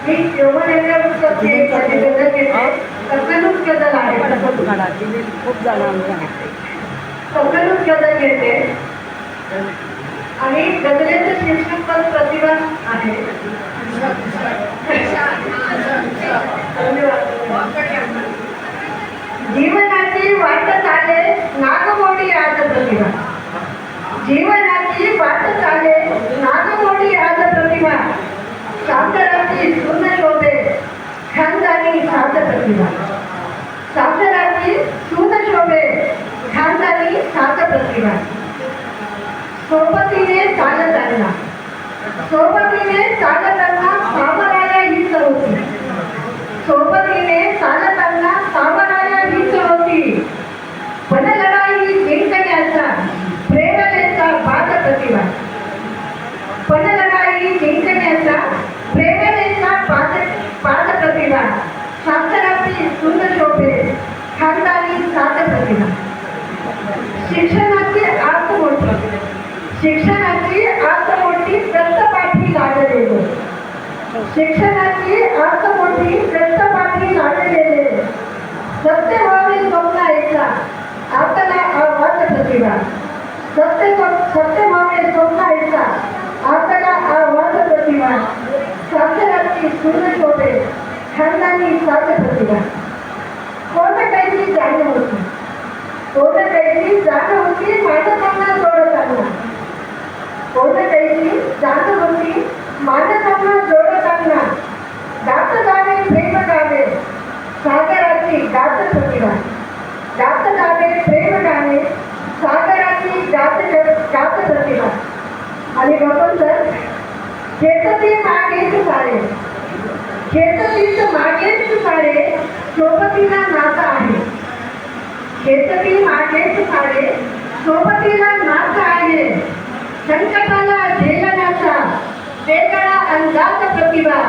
मी यवनेच्या पुस्तकची एक माझी गजल घेते. कथनूक गजल आहे. खूप जण आमच्या कथनूक गजल घेते आणि गजलेचं शीर्षक पण प्रतिभा आहे. जीवनाची वाट चाले नागमोडी आज प्रतिभा. जीवनाची वाट चाले नागमोडी आज प्रतिभा. सासराची सून शोभे खानदानी सात प्रतिभा. सासराची सून शोभे खानदानी सात प्रतिभा. सोबतीने चालताना सावराया हीच होती. सोबतीने चालताना सावराया हीच होती. पण लढाई जिंकण्याचा प्रेरणेचा पाद प्रतिभा. पण लढाई जिंकण्याचा प्रेरणेचा पाद प्रतिभा. सासराची सून शोभे खानदानी सात प्रतिभा. शिक्षणाची आत मोठी दत्तपाठी लागलेले. शिक्षणाची आत मोठी दत्तपाठी लागलेले. सत्य व्हावे स्वप्न ऐका आपला आवाज प्रतिभा. सत्य व्हावे स्वप्न ऐका आपला आवाज प्रतिभा. सासराची सून शोभे खानदानी सात प्रतिभा. कोण काहीची जाण होती. कोण काहीची जाण होती माणसांना जोडताना. कोण काहीची जाण होती माणसांना जोडताना. गात गावे प्रेम गावे सागराची गात प्रतिभा. गात गावे प्रेम गावे सागराची गात प्रतिभा. आणि गपंतर शेतती मागेच सारे. शेततीच मागेच सारे सोबतीला नातं आहे. शेतती मागेच सारे सोबतीला नातं आहे. संकटाला झेलण्याचा वेगळा अंदाज प्रतिभा.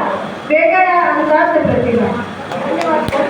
वेगळा अंदाज प्रतिभा. धन्यवाद.